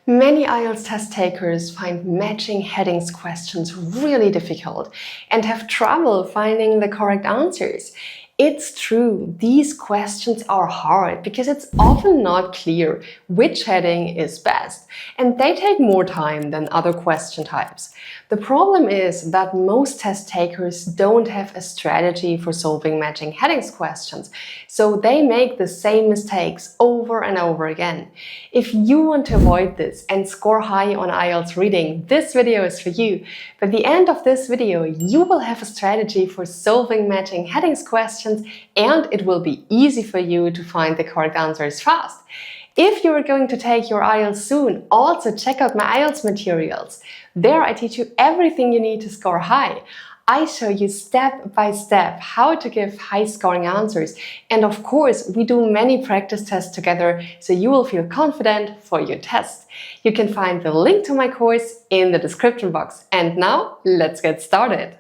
Many IELTS test takers find matching headings questions really difficult and have trouble finding the correct answers. It's true, these questions are hard because it's often not clear which heading is best, and they take more time than other question types. The problem is that most test takers don't have a strategy for solving matching headings questions, so they make the same mistakes over and over again. If you want to avoid this and score high on IELTS reading, this video is for you. By the end of this video, you will have a strategy for solving matching headings questions, and it will be easy for you to find the correct answers fast. If you are going to take your IELTS soon, also check out my IELTS materials. There I teach you everything you need to score high. I show you step by step how to give high scoring answers, and of course we do many practice tests together so you will feel confident for your test. You can find the link to my course in the description box. And now let's get started.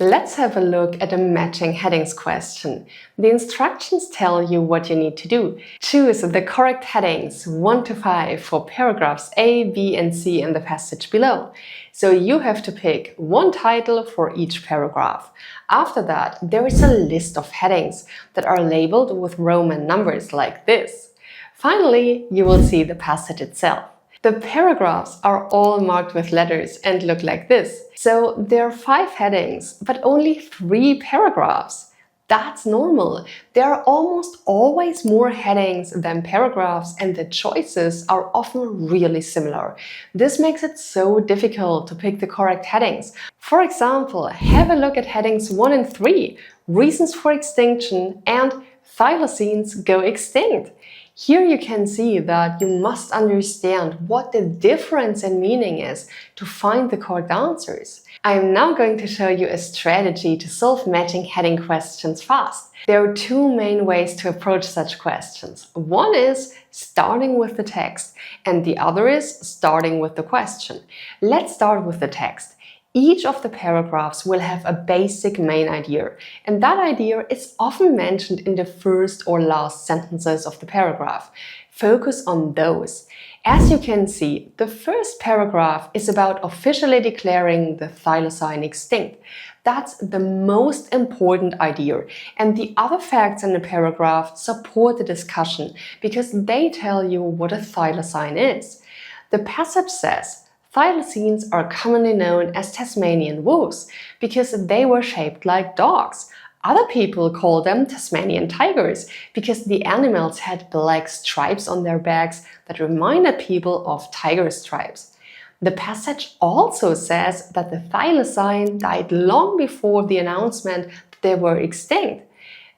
Let's have a look at a matching headings question. The instructions tell you what you need to do. Choose the correct headings 1 to 5 for paragraphs A, B and C in the passage below. So you have to pick one title for each paragraph. After that, there is a list of headings that are labeled with Roman numbers like this. Finally, you will see the passage itself. The paragraphs are all marked with letters and look like this. So there are 5 headings, but only 3 paragraphs. That's normal. There are almost always more headings than paragraphs, and the choices are often really similar. This makes it so difficult to pick the correct headings. For example, have a look at headings 1 and 3, Reasons for Extinction and Thylacines Go Extinct. Here you can see that you must understand what the difference in meaning is to find the correct answers. I am now going to show you a strategy to solve matching heading questions fast. There are 2 main ways to approach such questions. One is starting with the text, and the other is starting with the question. Let's start with the text. Each of the paragraphs will have a basic main idea, and that idea is often mentioned in the first or last sentences of the paragraph. Focus on those. As you can see, the first paragraph is about officially declaring the thylacine extinct. That's the most important idea, and the other facts in the paragraph support the discussion because they tell you what a thylacine is. The passage says, thylacines are commonly known as Tasmanian wolves because they were shaped like dogs. Other people call them Tasmanian tigers because the animals had black stripes on their backs that reminded people of tiger stripes. The passage also says that the thylacine died long before the announcement that they were extinct.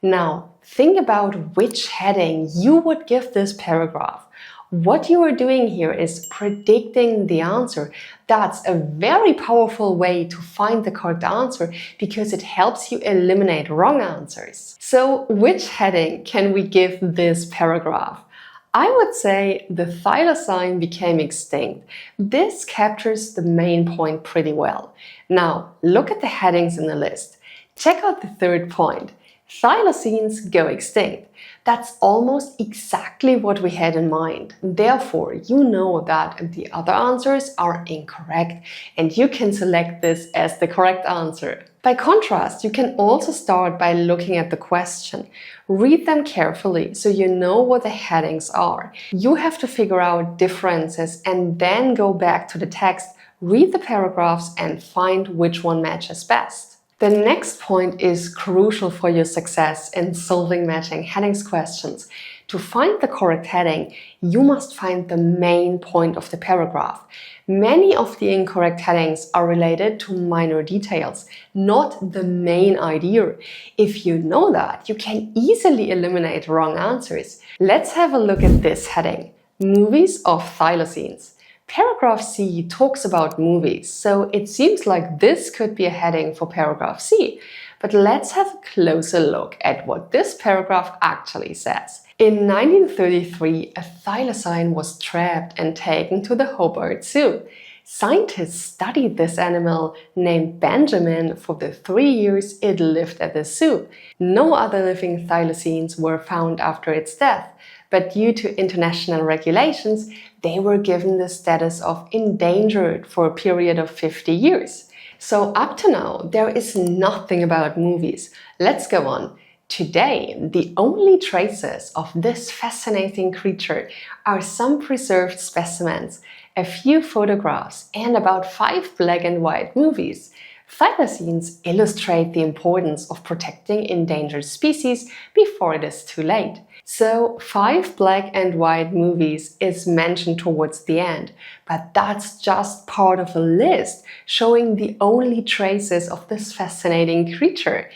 Now, think about which heading you would give this paragraph. What you are doing here is predicting the answer. That's a very powerful way to find the correct answer because it helps you eliminate wrong answers. So, which heading can we give this paragraph? I would say the thylacine became extinct. This captures the main point pretty well. Now, look at the headings in the list. Check out the third point. Thylacines go extinct. That's almost exactly what we had in mind. Therefore, you know that the other answers are incorrect, and you can select this as the correct answer. By contrast, you can also start by looking at the question. Read them carefully so you know what the headings are. You have to figure out differences and then go back to the text, read the paragraphs and find which one matches best. The next point is crucial for your success in solving matching headings questions. To find the correct heading, you must find the main point of the paragraph. Many of the incorrect headings are related to minor details, not the main idea. If you know that, you can easily eliminate wrong answers. Let's have a look at this heading, Movies of Thylacines. Paragraph C talks about movies, so it seems like this could be a heading for paragraph C. But let's have a closer look at what this paragraph actually says. In 1933, a thylacine was trapped and taken to the Hobart Zoo. Scientists studied this animal, named Benjamin, for the 3 years it lived at the zoo. No other living thylacines were found after its death, but due to international regulations, they were given the status of endangered for a period of 50 years. So up to now, there is nothing about movies. Let's go on. Today, the only traces of this fascinating creature are some preserved specimens, a few photographs, and about 5 black and white movies. Thylacines illustrate the importance of protecting endangered species before it is too late. So 5 black and white movies is mentioned towards the end, but that's just part of a list showing the only traces of this fascinating creature.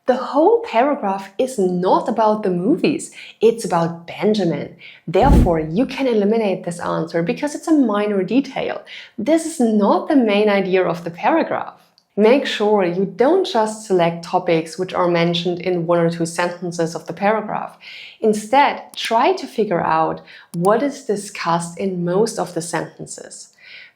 The whole paragraph is not about the movies, it's about Benjamin. Therefore, you can eliminate this answer because it's a minor detail. This is not the main idea of the paragraph. Make sure you don't just select topics which are mentioned in 1 or 2 sentences of the paragraph. Instead, try to figure out what is discussed in most of the sentences.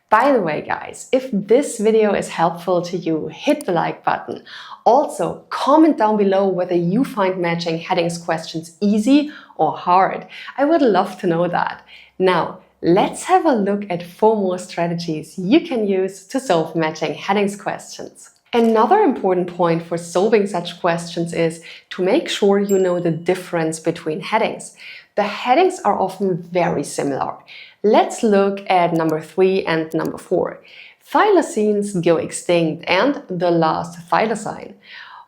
By the way, guys, if this video is helpful to you, hit the like button. Also, comment down below whether you find matching headings questions easy or hard. I would love to know that. Now, let's have a look at 4 more strategies you can use to solve matching headings questions. Another important point for solving such questions is to make sure you know the difference between headings. The headings are often very similar. Let's look at number 3 and number 4. Thylacines go extinct and the last thylacine.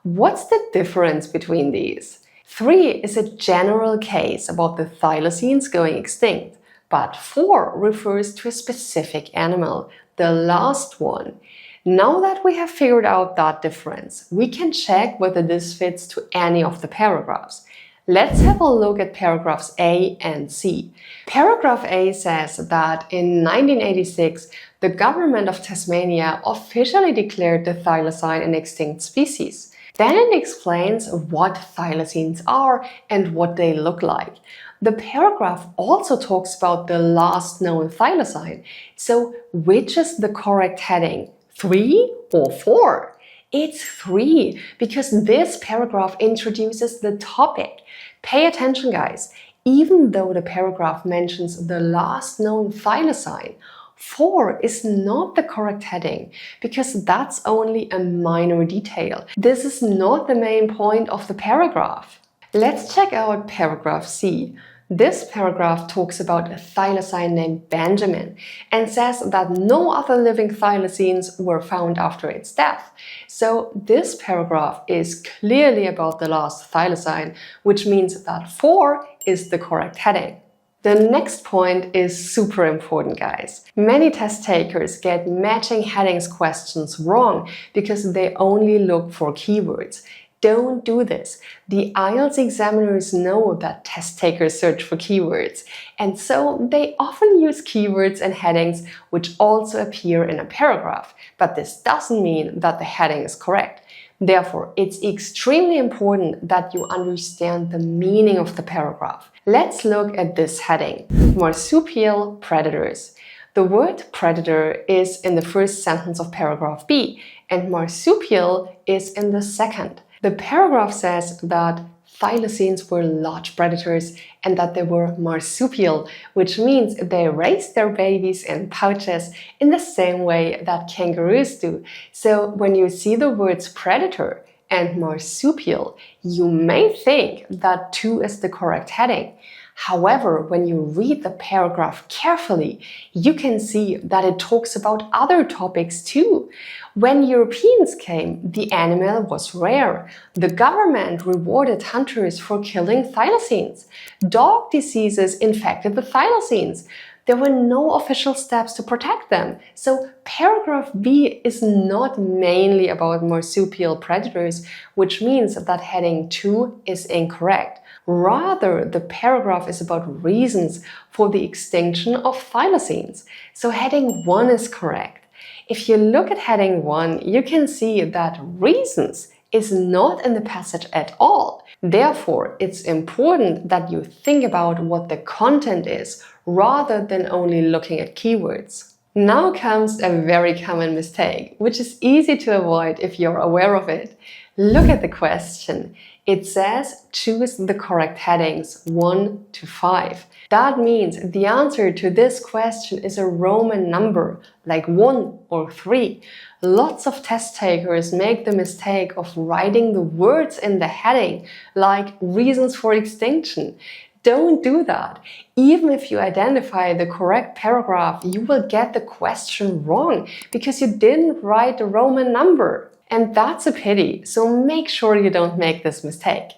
What's the difference between these? 3 is a general case about the thylacines going extinct, but 4 refers to a specific animal, the last one. Now that we have figured out that difference, we can check whether this fits to any of the paragraphs. Let's have a look at paragraphs A and C. Paragraph A says that in 1986, the government of Tasmania officially declared the thylacine an extinct species. Then it explains what thylacines are and what they look like. The paragraph also talks about the last known thylacine. So which is the correct heading? 3 or 4? It's 3 because this paragraph introduces the topic. Pay attention, guys. Even though the paragraph mentions the last known thylacine, 4 is not the correct heading because that's only a minor detail. This is not the main point of the paragraph. Let's check out paragraph C. This paragraph talks about a thylacine named Benjamin and says that no other living thylacines were found after its death. So this paragraph is clearly about the last thylacine, which means that 4 is the correct heading. The next point is super important, guys. Many test takers get matching headings questions wrong because they only look for keywords. Don't do this. The IELTS examiners know that test takers search for keywords, and so they often use keywords and headings which also appear in a paragraph, but this doesn't mean that the heading is correct. Therefore, it's extremely important that you understand the meaning of the paragraph. Let's look at this heading, marsupial predators. The word predator is in the first sentence of paragraph B, and marsupial is in the second. The paragraph says that thylacines were large predators and that they were marsupial, which means they raised their babies in pouches in the same way that kangaroos do. So when you see the words predator and marsupial, you may think that 2 is the correct heading. However, when you read the paragraph carefully, you can see that it talks about other topics too. When Europeans came, the animal was rare. The government rewarded hunters for killing thylacines. Dog diseases infected the thylacines. There were no official steps to protect them. So paragraph B is not mainly about marsupial predators, which means that heading 2 is incorrect. Rather, the paragraph is about reasons for the extinction of thylacines. So heading 1 is correct. If you look at heading 1, you can see that reasons is not in the passage at all. Therefore, it's important that you think about what the content is rather than only looking at keywords. Now comes a very common mistake, which is easy to avoid if you're aware of it. Look at the question. It says choose the correct headings 1 to 5. That means the answer to this question is a Roman number, like 1 or 3. Lots of test takers make the mistake of writing the words in the heading, like reasons for extinction. Don't do that. Even if you identify the correct paragraph, you will get the question wrong because you didn't write the Roman number. And that's a pity, so make sure you don't make this mistake.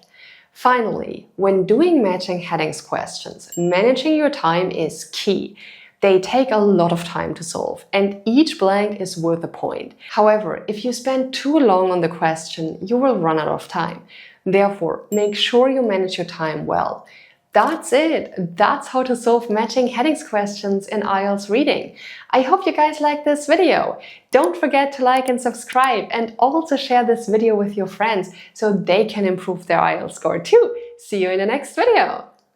Finally, when doing matching headings questions, managing your time is key. They take a lot of time to solve, and each blank is worth a point. However, if you spend too long on the question, you will run out of time. Therefore, make sure you manage your time well. That's it. That's how to solve matching headings questions in IELTS reading. I hope you guys liked this video. Don't forget to like and subscribe, and also share this video with your friends so they can improve their IELTS score too. See you in the next video.